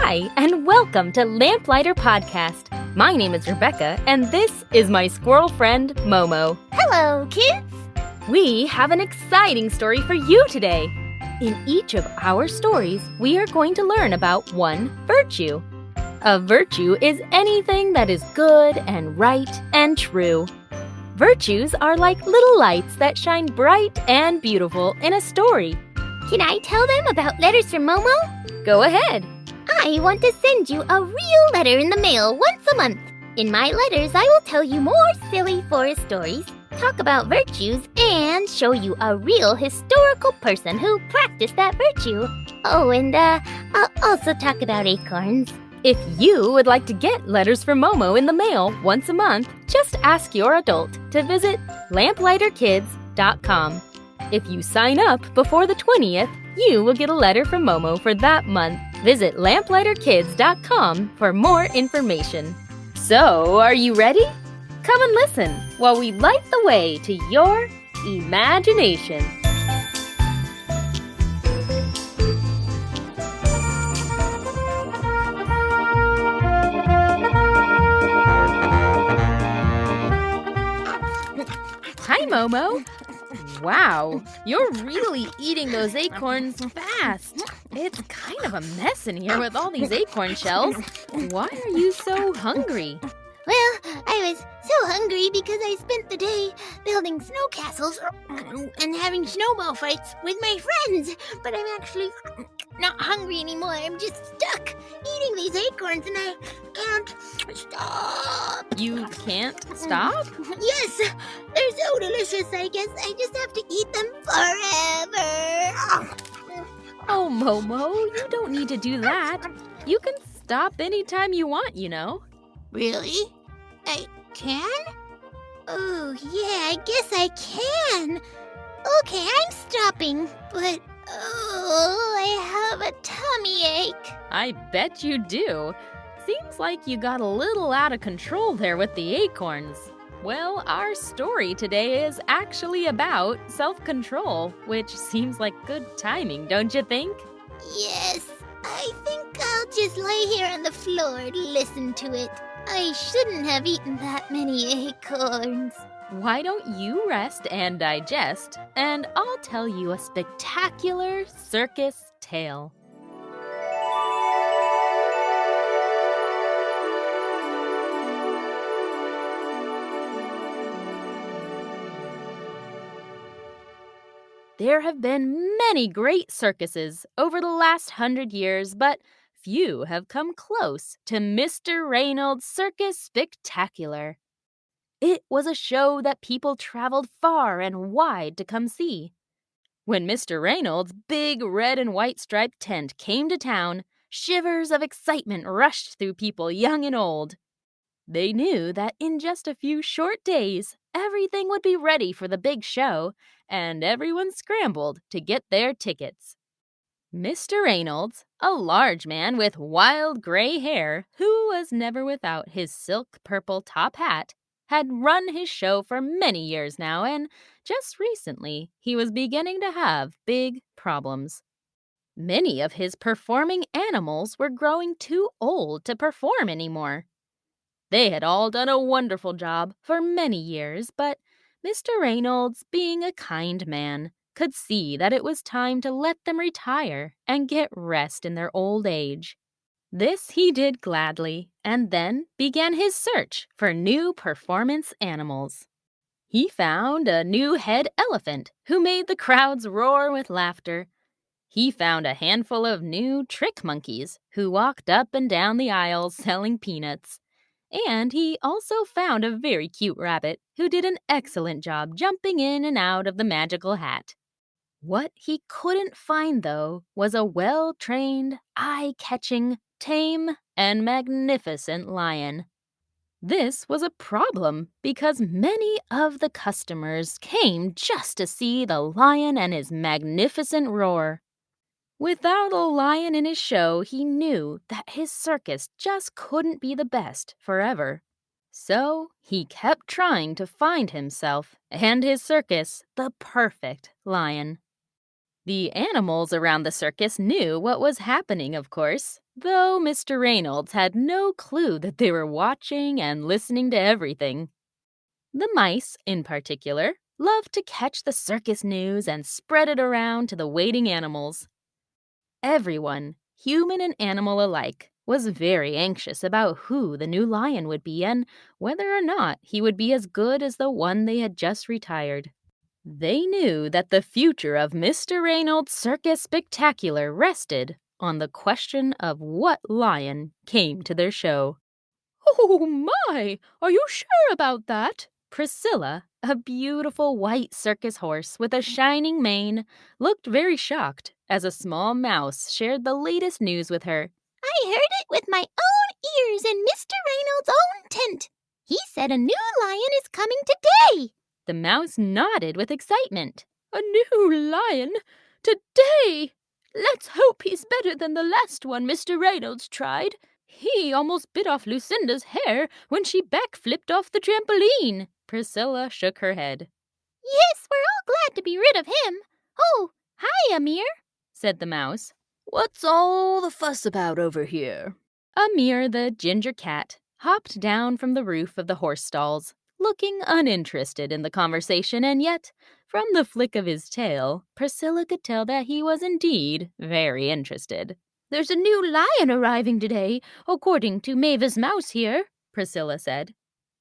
Hi, and welcome to Lamplighter Podcast. My name is Rebecca, and this is my squirrel friend, Momo. Hello, kids! We have an exciting story for you today. In each of our stories, we are going to learn about one virtue. A virtue is anything that is good and right and true. Virtues are like little lights that shine bright and beautiful in a story. Can I tell them about letters from Momo? Go ahead. I want to send you a real letter in the mail once a month. In my letters, I will tell you more silly forest stories, talk about virtues, and show you a real historical person who practiced that virtue. Oh, and I'll also talk about acorns. If you would like to get letters from Momo in the mail once a month, just ask your adult to visit lamplighterkids.com. If you sign up before the 20th, you will get a letter from Momo for that month. Visit lamplighterkids.com for more information. So, are you ready? Come and listen while we light the way to your imagination. Hi, Momo. Wow, you're really eating those acorns fast. It's kind of a mess in here with all these acorn shells. Why are you so hungry? Well, I was so hungry because I spent the day building snow castles and having snowball fights with my friends. But I'm actually not hungry anymore. I'm just stuck eating these acorns and I can't stop. You can't stop? Yes, they're so delicious. I guess I just have to eat them forever. Oh, Momo, you don't need to do that. You can stop anytime you want, you know. Really? I can? Oh, yeah, I guess I can. Okay, I'm stopping, but I have a tummy ache. I bet you do. Seems like you got a little out of control there with the acorns. Well, our story today is actually about self-control, which seems like good timing, don't you think? Yes, I think I'll just lay here on the floor and listen to it. I shouldn't have eaten that many acorns. Why don't you rest and digest, and I'll tell you a spectacular circus tale. There have been many great circuses over the last 100 years, but few have come close to Mr. Reynold's Circus Spectacular. It was a show that people traveled far and wide to come see. When Mr. Reynold's big red and white striped tent came to town, shivers of excitement rushed through people young and old. They knew that in just a few short days, everything would be ready for the big show, and everyone scrambled to get their tickets. Mr. Reynolds, a large man with wild gray hair who was never without his silk purple top hat, had run his show for many years now, and just recently he was beginning to have big problems. Many of his performing animals were growing too old to perform anymore. They had all done a wonderful job for many years, but Mr. Reynolds, being a kind man, could see that it was time to let them retire and get rest in their old age. This he did gladly, and then began his search for new performance animals. He found a new head elephant who made the crowds roar with laughter. He found a handful of new trick monkeys who walked up and down the aisles selling peanuts. And he also found a very cute rabbit who did an excellent job jumping in and out of the magical hat. What he couldn't find, though, was a well-trained, eye-catching, tame, and magnificent lion. This was a problem because many of the customers came just to see the lion and his magnificent roar. Without a lion in his show, he knew that his circus just couldn't be the best forever. So he kept trying to find himself and his circus the perfect lion. The animals around the circus knew what was happening, of course. though Mr. Reynolds had no clue that they were watching and listening to everything. The mice, in particular, loved to catch the circus news and spread it around to the waiting animals. Everyone, human and animal alike, was very anxious about who the new lion would be and whether or not he would be as good as the one they had just retired. They knew that the future of Mr. Reynolds' Circus Spectacular rested on the question of what lion came to their show. "Oh my! Are you sure about that?" Priscilla, a beautiful white circus horse with a shining mane, looked very shocked as a small mouse shared the latest news with her. I heard it with my own ears in Mr. Reynolds' own tent. He said a new lion is coming today. The mouse nodded with excitement. "A new lion? Today? Let's hope he's better than the last one Mr. Reynolds tried. He almost bit off Lucinda's hair when she backflipped off the trampoline." Priscilla shook her head. Yes, we're all glad to be rid of him. Oh, hi, Amir, said the mouse. "What's all the fuss about over here?" Amir, the ginger cat, hopped down from the roof of the horse stalls, looking uninterested in the conversation, and yet, from the flick of his tail, Priscilla could tell that he was indeed very interested. "There's a new lion arriving today, according to Mavis Mouse here," Priscilla said.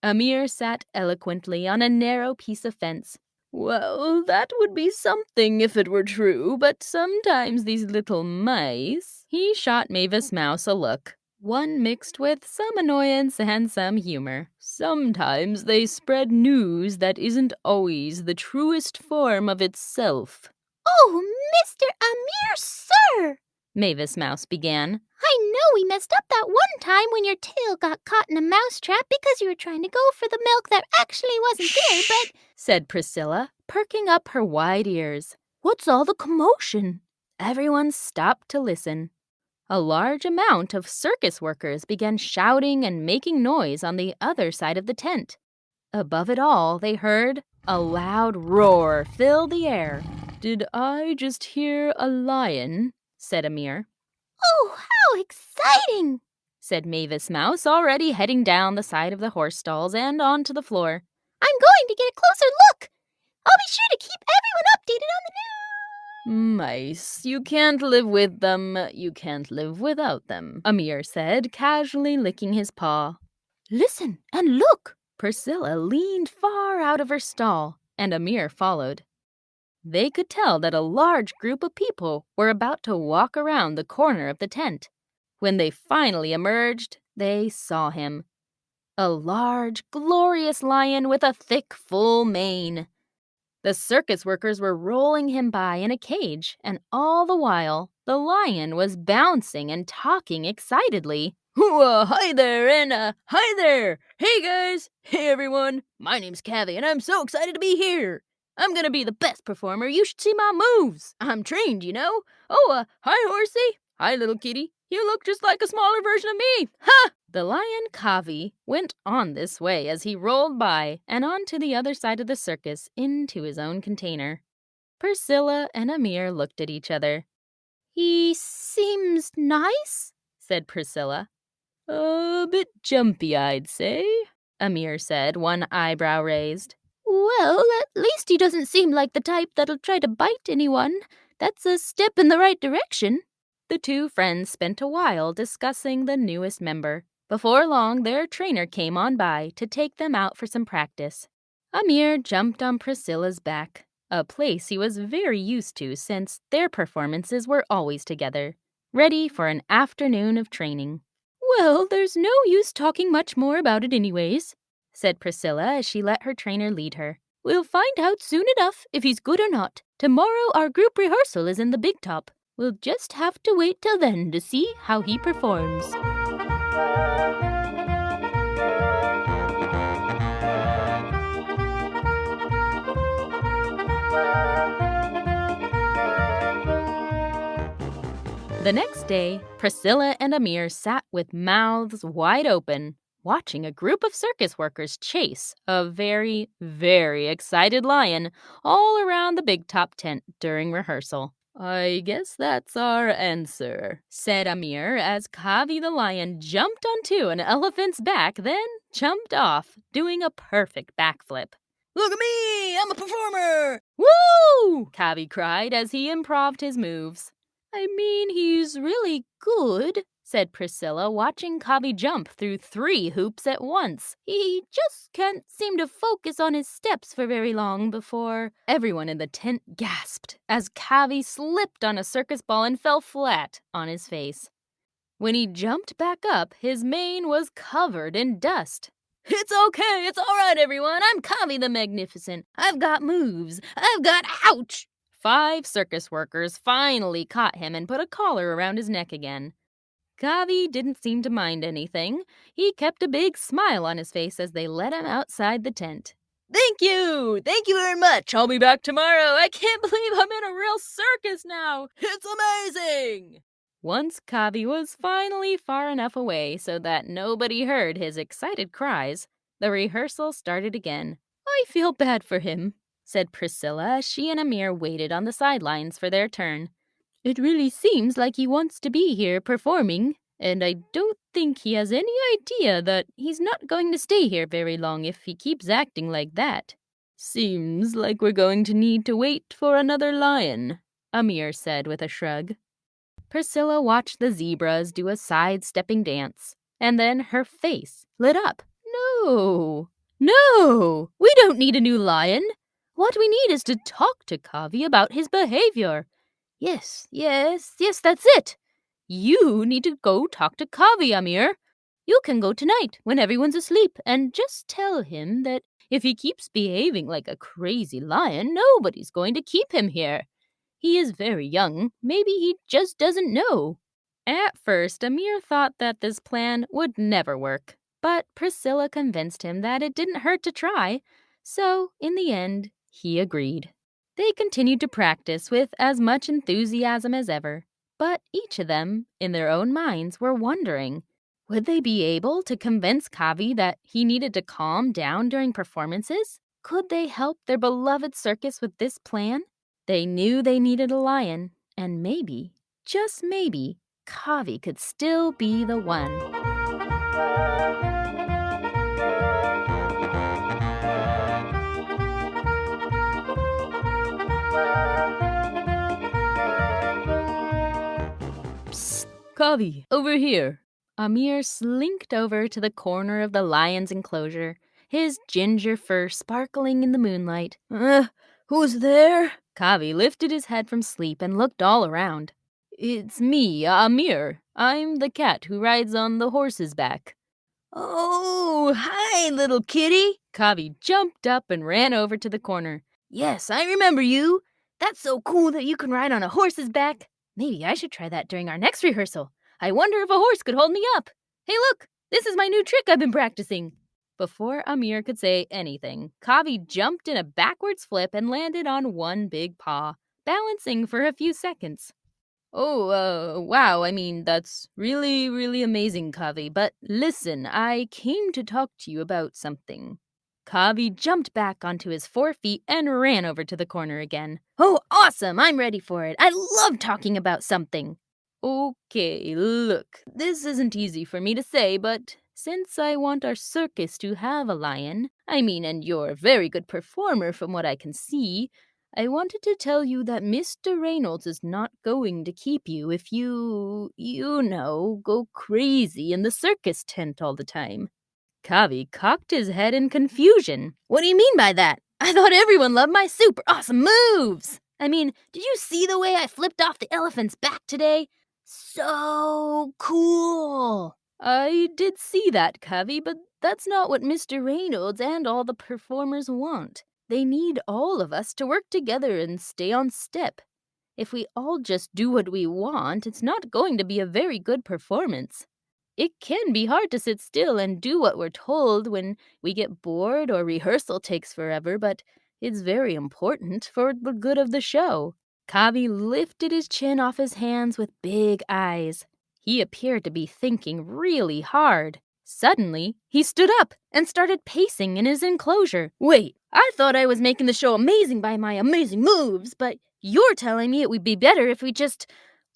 Amir sat eloquently on a narrow piece of fence. "Well, that would be something if it were true, but sometimes these little mice—" He shot Mavis Mouse a look, one mixed with some annoyance and some humor. "Sometimes they spread news that isn't always the truest form of itself." Oh, Mr. Amir, sir, Mavis Mouse began. I know we messed up that one time when your tail got caught in a mousetrap because you were trying to go for the milk that actually wasn't there, but— said Priscilla, perking up her wide ears. "What's all the commotion?" Everyone stopped to listen. A large amount of circus workers began shouting and making noise on the other side of the tent. Above it all, they heard a loud roar fill the air. "Did I just hear a lion?" said Amir. Oh, how exciting, said Mavis Mouse, already heading down the side of the horse stalls and onto the floor. I'm going to get a closer look. I'll be sure to keep everyone updated on the news. "Mice, you can't live with them, you can't live without them," Amir said, casually licking his paw. "Listen and look!" Priscilla leaned far out of her stall, and Amir followed. They could tell that a large group of people were about to walk around the corner of the tent. When they finally emerged, they saw him. A large, glorious lion with a thick, full mane. The circus workers were rolling him by in a cage, and all the while, the lion was bouncing and talking excitedly. Hi there, and hi there! Hey guys! Hey everyone! My name's Cavi, and I'm so excited to be here! I'm gonna be the best performer. You should see my moves. I'm trained, you know. Oh, hi, horsey. Hi, little kitty. You look just like a smaller version of me. Ha! The lion Kavi went on this way as he rolled by and on to the other side of the circus into his own container. Priscilla and Amir looked at each other. "He seems nice," said Priscilla. "A bit jumpy, I'd say," Amir said, one eyebrow raised. "Well, at least he doesn't seem like the type that'll try to bite anyone. That's a step in the right direction." The two friends spent a while discussing the newest member. Before long, their trainer came on by to take them out for some practice. Amir jumped on Priscilla's back, a place he was very used to since their performances were always together, ready for an afternoon of training. "Well, there's no use talking much more about it anyways," said Priscilla as she let her trainer lead her. "We'll find out soon enough if he's good or not. Tomorrow our group rehearsal is in the big top. We'll just have to wait till then to see how he performs." The next day, Priscilla and Amir sat with mouths wide open, watching a group of circus workers chase a very, very excited lion all around the big top tent during rehearsal. I guess that's our answer, said Amir as Kavi the lion jumped onto an elephant's back, then jumped off, doing a perfect backflip. Look at me! I'm a performer! Woo! Kavi cried as he improved his moves. I mean, he's really good, said Priscilla, watching Kavi jump through 3 hoops at once. He just can't seem to focus on his steps for very long before... Everyone in the tent gasped as Kavi slipped on a circus ball and fell flat on his face. When he jumped back up, his mane was covered in dust. It's okay, it's all right, everyone. I'm Kavi the Magnificent. I've got moves. Ouch! 5 circus workers finally caught him and put a collar around his neck again. Kavi didn't seem to mind anything. He kept a big smile on his face as they let him outside the tent. Thank you very much. I'll be back tomorrow. I can't believe I'm in a real circus now. It's amazing! Once Kavi was finally far enough away so that nobody heard his excited cries, the rehearsal started again. I feel bad for him, said Priscilla as she and Amir waited on the sidelines for their turn. It really seems like he wants to be here performing, and I don't think he has any idea that he's not going to stay here very long if he keeps acting like that. Seems like we're going to need to wait for another lion, Amir said with a shrug. Priscilla watched the zebras do a side-stepping dance, and then her face lit up. No, we don't need a new lion. What we need is to talk to Kavi about his behavior. Yes, that's it. You need to go talk to Kavi, Amir. You can go tonight when everyone's asleep and just tell him that if he keeps behaving like a crazy lion, nobody's going to keep him here. He is very young. Maybe he just doesn't know. At first, Amir thought that this plan would never work, but Priscilla convinced him that it didn't hurt to try, so in the end, he agreed. They continued to practice with as much enthusiasm as ever, but each of them, in their own minds, were wondering, would they be able to convince Kavi that he needed to calm down during performances? Could they help their beloved circus with this plan? They knew they needed a lion, and maybe, just maybe, Kavi could still be the one. Psst, Kavi, over here. Amir slinked over to the corner of the lion's enclosure, his ginger fur sparkling in the moonlight. Who's there? Kavi lifted his head from sleep and looked all around. It's me, Amir. I'm the cat who rides on the horse's back. Oh, hi, little kitty. Kavi jumped up and ran over to the corner. Yes, I remember you. That's so cool that you can ride on a horse's back. Maybe I should try that during our next rehearsal. I wonder if a horse could hold me up. Hey, look, this is my new trick I've been practicing. Before Amir could say anything, Kavi jumped in a backwards flip and landed on one big paw, balancing for a few seconds. Wow, I mean, that's really, really amazing, Kavi. But listen, I came to talk to you about something. Kavi jumped back onto his 4 feet and ran over to the corner again. Oh, awesome! I'm ready for it. I love talking about something. Okay, look, this isn't easy for me to say, but since I want our circus to have a lion, and you're a very good performer from what I can see, I wanted to tell you that Mr. Reynolds is not going to keep you if you go crazy in the circus tent all the time. Kavi cocked his head in confusion. What do you mean by that? I thought everyone loved my super awesome moves! Did you see the way I flipped off the elephant's back today? So cool! I did see that, Kavi, but that's not what Mr. Reynolds and all the performers want. They need all of us to work together and stay on step. If we all just do what we want, it's not going to be a very good performance. It can be hard to sit still and do what we're told when we get bored or rehearsal takes forever, but it's very important for the good of the show. Kavi lifted his chin off his hands with big eyes. He appeared to be thinking really hard. Suddenly, he stood up and started pacing in his enclosure. Wait, I thought I was making the show amazing by my amazing moves, but You're telling me it would be better if we just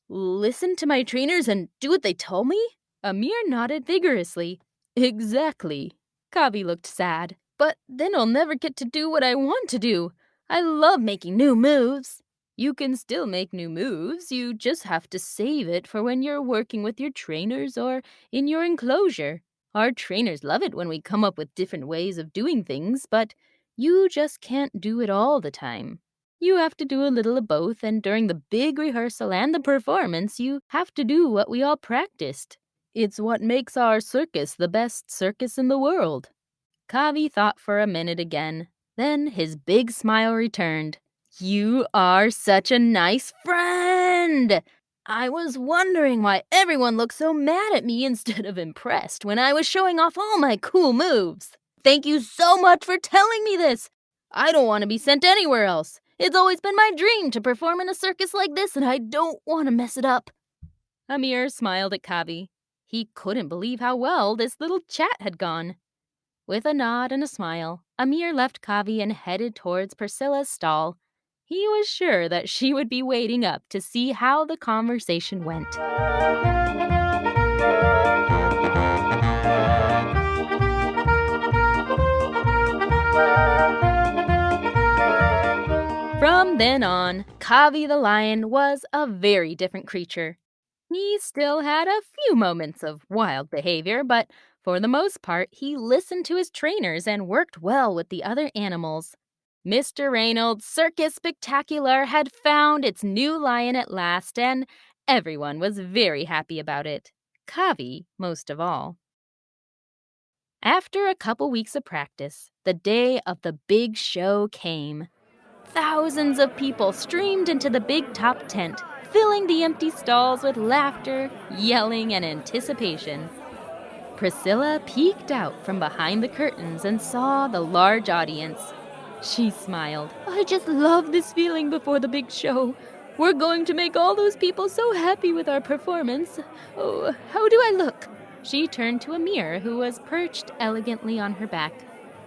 listen to my trainers and do what they tell me? Amir nodded vigorously. Exactly. Kavi looked sad. But then I'll never get to do what I want to do. I love making new moves. You can still make new moves, you just have to save it for when you're working with your trainers or in your enclosure. Our trainers love it when we come up with different ways of doing things, but you just can't do it all the time. You have to do a little of both, and during the big rehearsal and the performance, you have to do what we all practiced. It's what makes our circus the best circus in the world. Kavi thought for a minute again. Then his big smile returned. You are such a nice friend! I was wondering why everyone looked so mad at me instead of impressed when I was showing off all my cool moves. Thank you so much for telling me this! I don't want to be sent anywhere else. It's always been my dream to perform in a circus like this, and I don't want to mess it up. Amir smiled at Kavi. He couldn't believe how well this little chat had gone. With a nod and a smile, Amir left Kavi and headed towards Priscilla's stall. He was sure that she would be waiting up to see how the conversation went. From then on, Kavi the lion was a very different creature. He still had a few moments of wild behavior, but for the most part, he listened to his trainers and worked well with the other animals. Mr. Reynold's Circus Spectacular had found its new lion at last, and everyone was very happy about it. Kavi, most of all. After a couple weeks of practice, the day of the big show came. Thousands of people streamed into the big top tent, filling the empty stalls with laughter, yelling, and anticipation. Priscilla peeked out from behind the curtains and saw the large audience. She smiled. I just love this feeling before the big show. We're going to make all those people so happy with our performance. Oh, how do I look? She turned to Amir, who was perched elegantly on her back.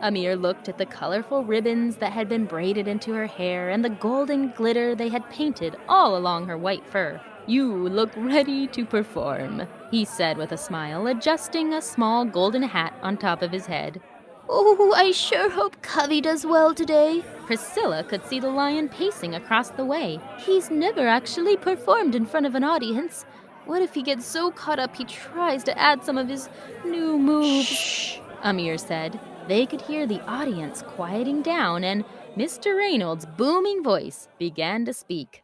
Amir looked at the colorful ribbons that had been braided into her hair and the golden glitter they had painted all along her white fur. You look ready to perform, he said with a smile, adjusting a small golden hat on top of his head. Oh, I sure hope Kavi does well today. Priscilla could see the lion pacing across the way. He's never actually performed in front of an audience. What if he gets so caught up he tries to add some of his new moves? Shh, Amir said. They could hear the audience quieting down, and Mr. Reynold's booming voice began to speak.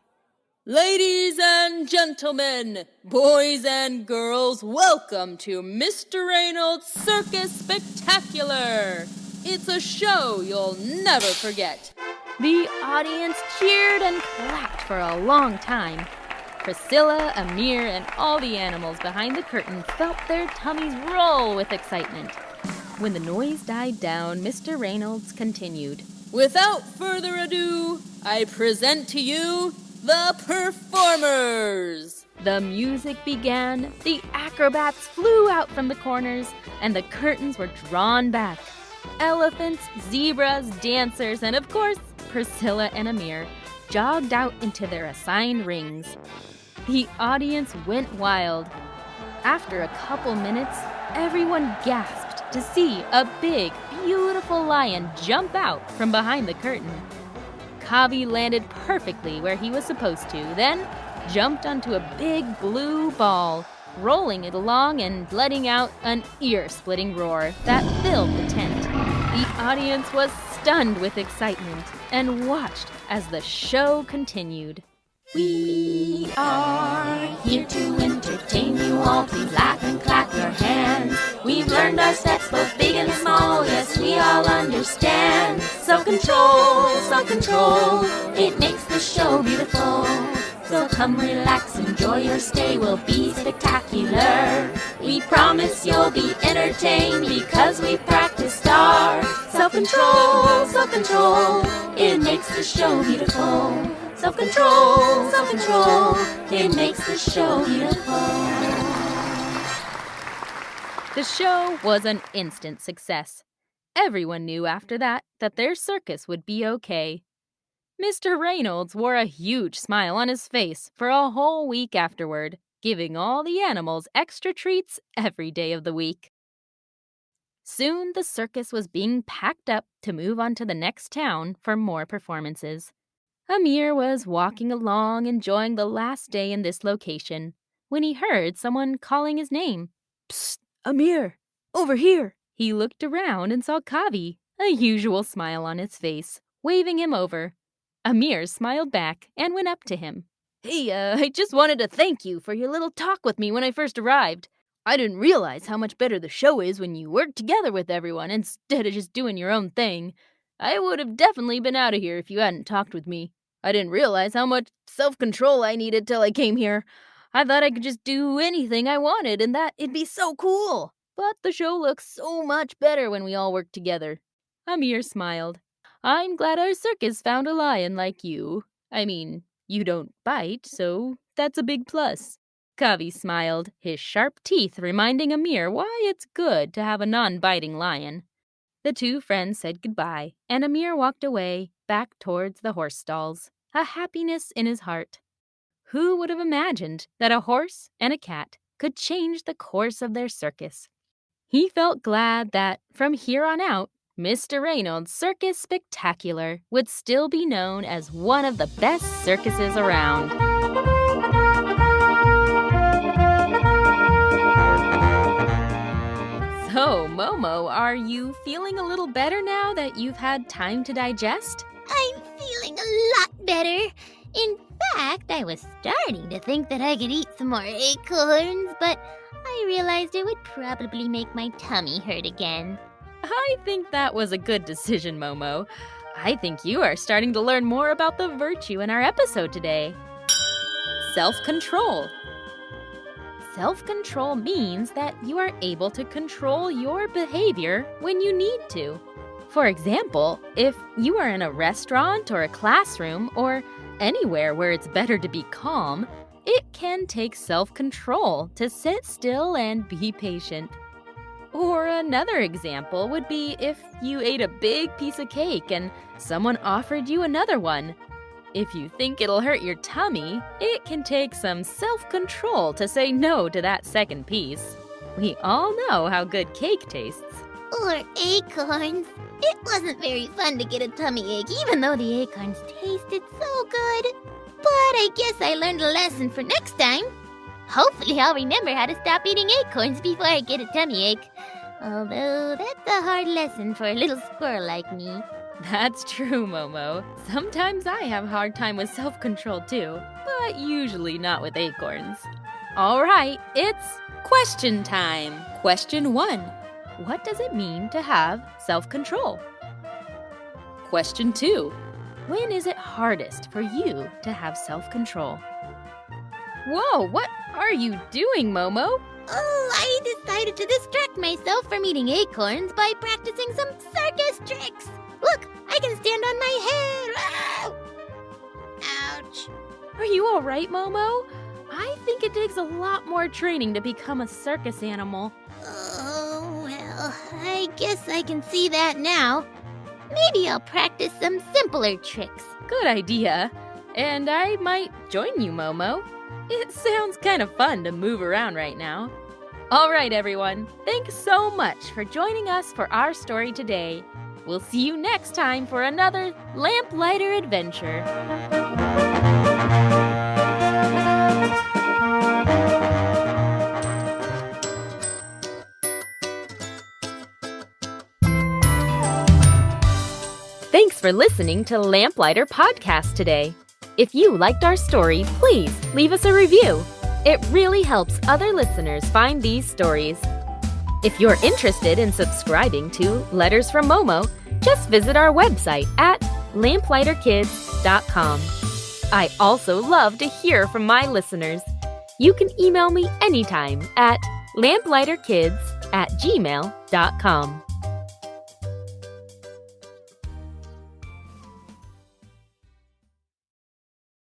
Ladies and gentlemen, boys and girls, welcome to Mr. Reynold's Circus Spectacular. It's a show you'll never forget. The audience cheered and clapped for a long time. Priscilla, Amir, and all the animals behind the curtain felt their tummies roll with excitement. When the noise died down, Mr. Reynolds continued. Without further ado, I present to you the performers! The music began, the acrobats flew out from the corners, and the curtains were drawn back. Elephants, zebras, dancers, and of course, Priscilla and Amir jogged out into their assigned rings. The audience went wild. After a couple minutes, everyone gasped to see a big, beautiful lion jump out from behind the curtain. Kavi landed perfectly where he was supposed to, then jumped onto a big blue ball, rolling it along and letting out an ear-splitting roar that filled the tent. The audience was stunned with excitement and watched as the show continued. We are here to entertain you all. Please laugh and clap your hands. We've learned our steps, both big and small. Yes, we all understand. Self-control, self-control. It makes the show beautiful. So come relax, enjoy your stay. We'll be spectacular. We promise you'll be entertained because we practiced our self-control, self-control. It makes the show beautiful. Self-control, self-control, it makes the show beautiful. The show was an instant success. Everyone knew after that their circus would be okay. Mr. Reynolds wore a huge smile on his face for a whole week afterward, giving all the animals extra treats every day of the week. Soon the circus was being packed up to move on to the next town for more performances. Amir was walking along enjoying the last day in this location when he heard someone calling his name. Psst, Amir, over here. He looked around and saw Kavi, a usual smile on his face, waving him over. Amir smiled back and went up to him. Hey, I just wanted to thank you for your little talk with me when I first arrived. I didn't realize how much better the show is when you work together with everyone instead of just doing your own thing. I would have definitely been out of here if you hadn't talked with me. I didn't realize how much self-control I needed till I came here. I thought I could just do anything I wanted and that it'd be so cool. But the show looks so much better when we all work together. Amir smiled. I'm glad our circus found a lion like you. I mean, you don't bite, so that's a big plus. Kavi smiled, his sharp teeth reminding Amir why it's good to have a non-biting lion. The two friends said goodbye, and Amir walked away, back towards the horse stalls, a happiness in his heart. Who would have imagined that a horse and a cat could change the course of their circus? He felt glad that, from here on out, Mr. Reynold's Circus Spectacular would still be known as one of the best circuses around. So, Momo, are you feeling a little better now that you've had time to digest? I'm feeling a lot better. In fact, I was starting to think that I could eat some more acorns, but I realized it would probably make my tummy hurt again. I think that was a good decision, Momo. I think you are starting to learn more about the virtue in our episode today. Self-control. Self-control means that you are able to control your behavior when you need to. For example, if you are in a restaurant or a classroom or anywhere where it's better to be calm, it can take self-control to sit still and be patient. Or another example would be if you ate a big piece of cake and someone offered you another one. If you think it'll hurt your tummy, it can take some self-control to say no to that second piece. We all know how good cake tastes. Or acorns. It wasn't very fun to get a tummy ache, even though the acorns tasted so good. But I guess I learned a lesson for next time. Hopefully I'll remember how to stop eating acorns before I get a tummy ache. Although that's a hard lesson for a little squirrel like me. That's true, Momo. Sometimes I have a hard time with self-control too, but usually not with acorns. All right, it's question time. Question 1. What does it mean to have self-control? Question 2. When is it hardest for you to have self-control? Whoa, what are you doing, Momo? Oh, I decided to distract myself from eating acorns by practicing some circus tricks. Look, I can stand on my head. Ow! Ouch. Are you all right, Momo? I think it takes a lot more training to become a circus animal. Oh, well, I guess I can see that now. Maybe I'll practice some simpler tricks. Good idea. And I might join you, Momo. It sounds kind of fun to move around right now. All right, everyone. Thanks so much for joining us for our story today. We'll see you next time for another Lamplighter adventure. Thanks for listening to Lamplighter Podcast today. If you liked our story, please leave us a review. It really helps other listeners find these stories. If you're interested in subscribing to Letters from Momo, just visit our website at lamplighterkids.com. I also love to hear from my listeners. You can email me anytime at lamplighterkids@gmail.com.